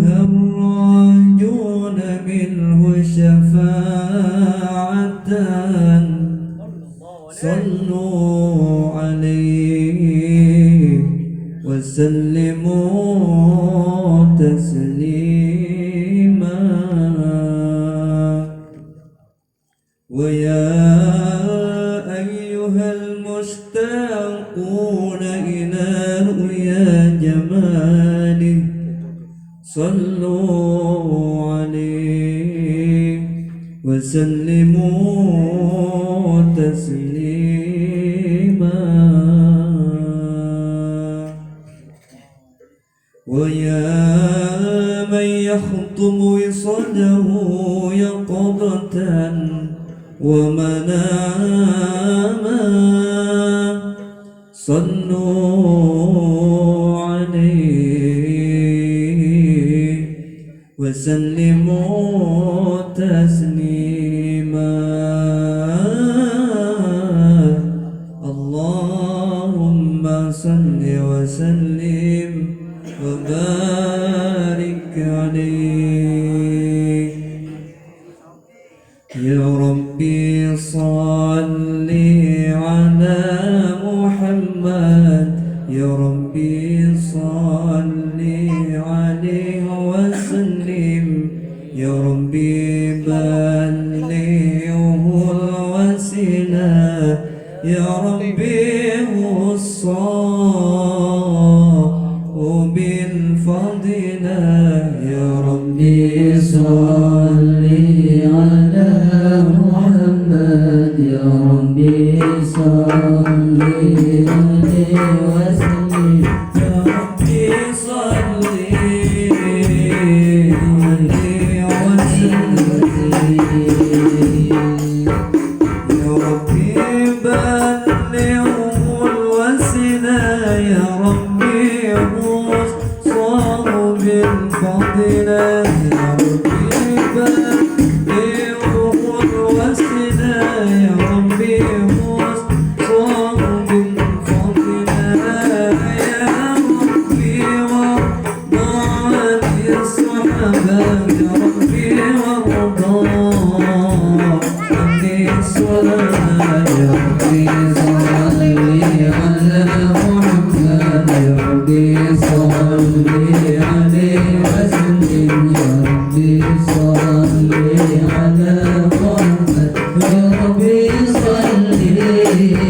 الراجون منه شفاعة صلوا عليه وسلموا تسليما. ويا أيها المشتاقون إلى رؤيا جماله صلوا عليه وسلموا تسليما. ويا من يخطب وصله يقظة ومناما صلوا عليه وسلموا تسليما. اللهم صل وسلم وبارك عليه. يا ربي صل على محمد، يا ربي صل عليه وسلم، يا ربي بلغه الوسيلة، يا ربي وصاه بالفضيلة. يا ربي صل على محمد، يا ربي صل عليه وسلم، يا ربي صل عليه وسلم، يا ربي بلغه الوسيلة، يا ربي وصاه بالفضيلة، يا ربي بلغه الوسيلة، يا ربي وصاه بالفضيلة، يا ربي وارضى عن الصحابة، يا ربي وارضى عن الصلاة، يا ربي صل على محمد، يا ربي صل عليه وسلم، يا ربي صل على محمد، يا ربي صل عليه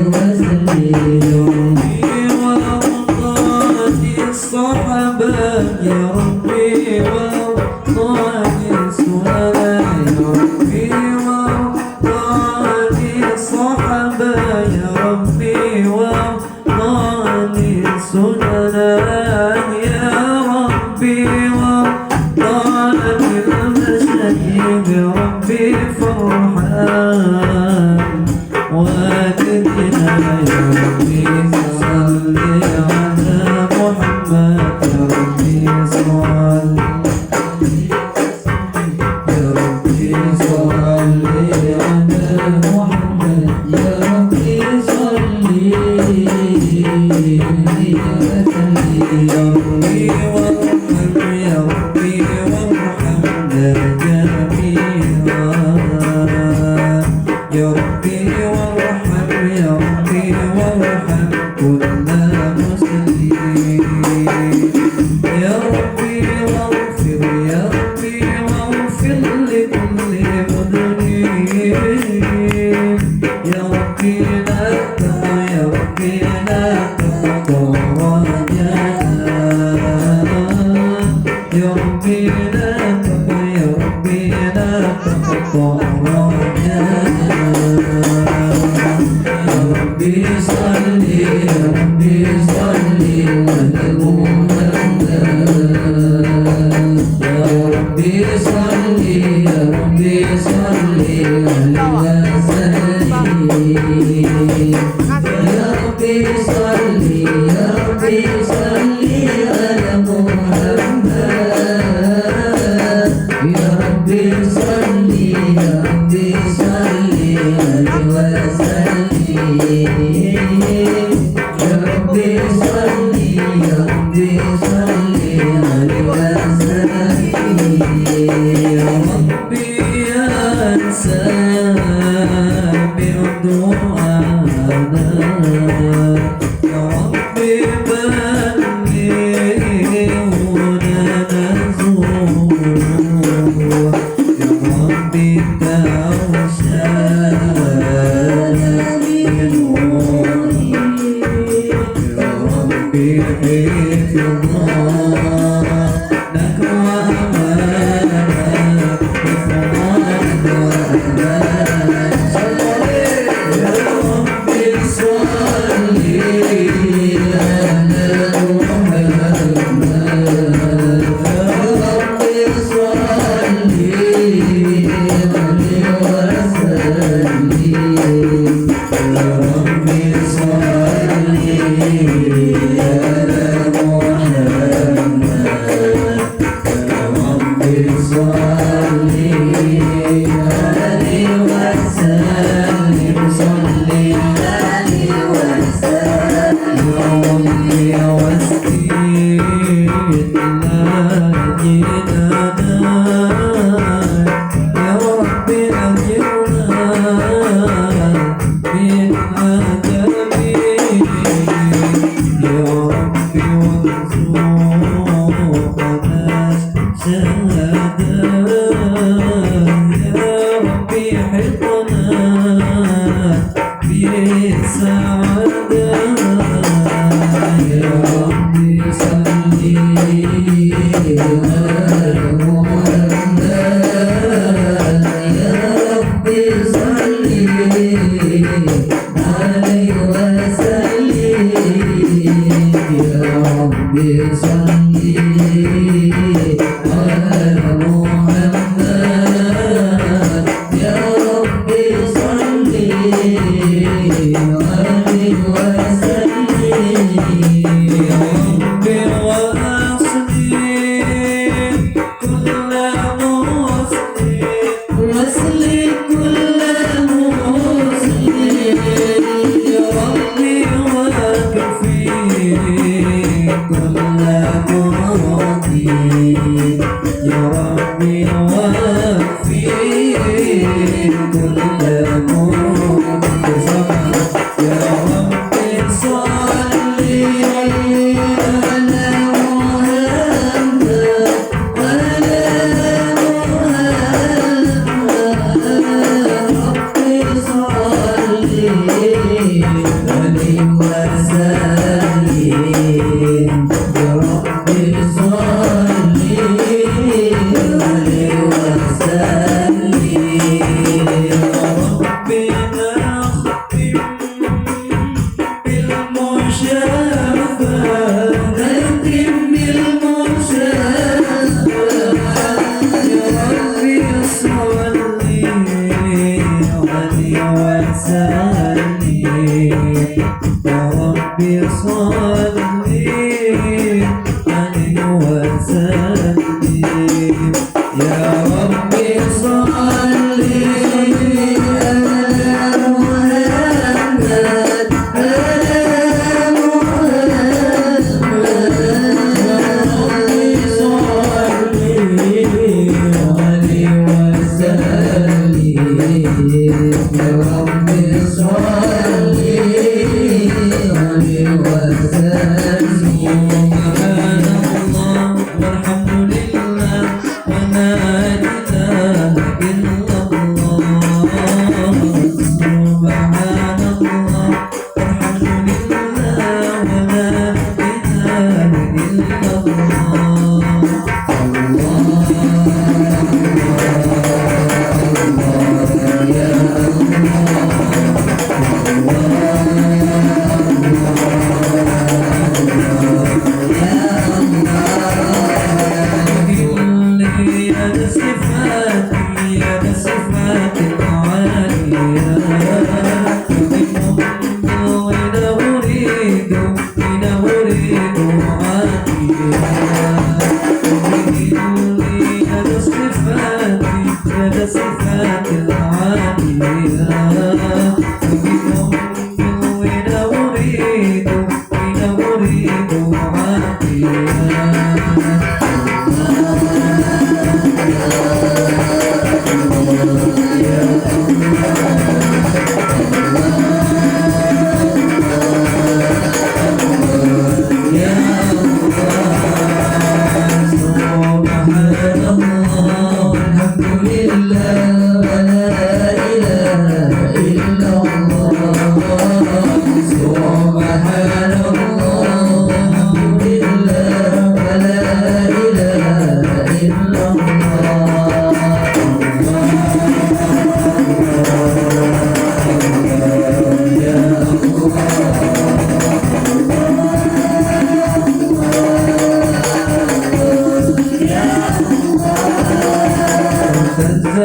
وسلم، يا ربي وارضى عن الصحابة، يا ربي وارضى عن الصلاة، يا ربي وارضى عن الصحابة، يا ربي وارضى عن السنن، يا ربي وارضى عن المشاهير، يا ربي فرحان والدنا، يا ربي صل على محمد، يا ربي صل، يا ربي صل على محمد، يا ربي صل يا ربي وارحم، يا ربي وارحم جميعا، يا ربي وارحم، يا ربي وارحم كل مسلمين، يا ربي Hallelujah.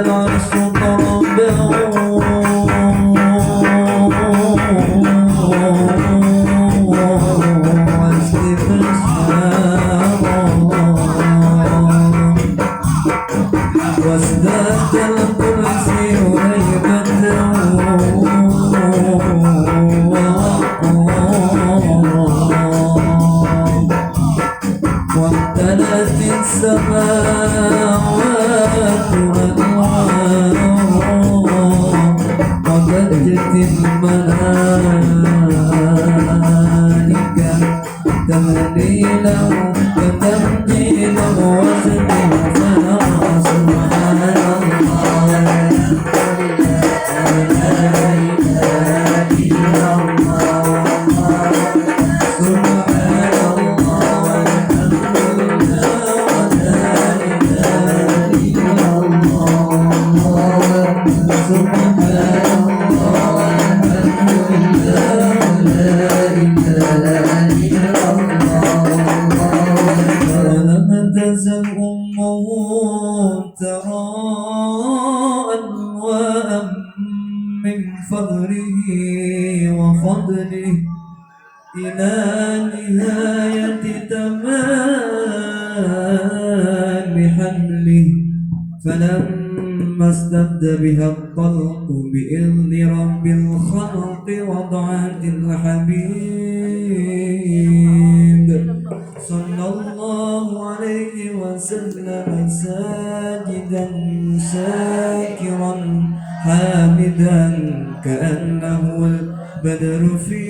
العرش طرده وازداد الكرسي هيبة وامتلأت السماوات والأرض وضجت الملائكة تهليلا وتمجيدا واستغفارا سبحان الله لا إله إلا الله سبحان الله والحمد لله ولا إله إلا الله سبحان الله والحمد لله ولا إله إلا الله ولم تزل أمه تراء أنواء من فضله وفضله إلى نهاية تمام حمله فلما اشتد بها الطلق بإذن رب الخلق وضعت الحبيب صلى الله عليه وسلم ساجدا شاكرا حامدا كأنه البدر في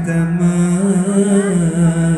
تمام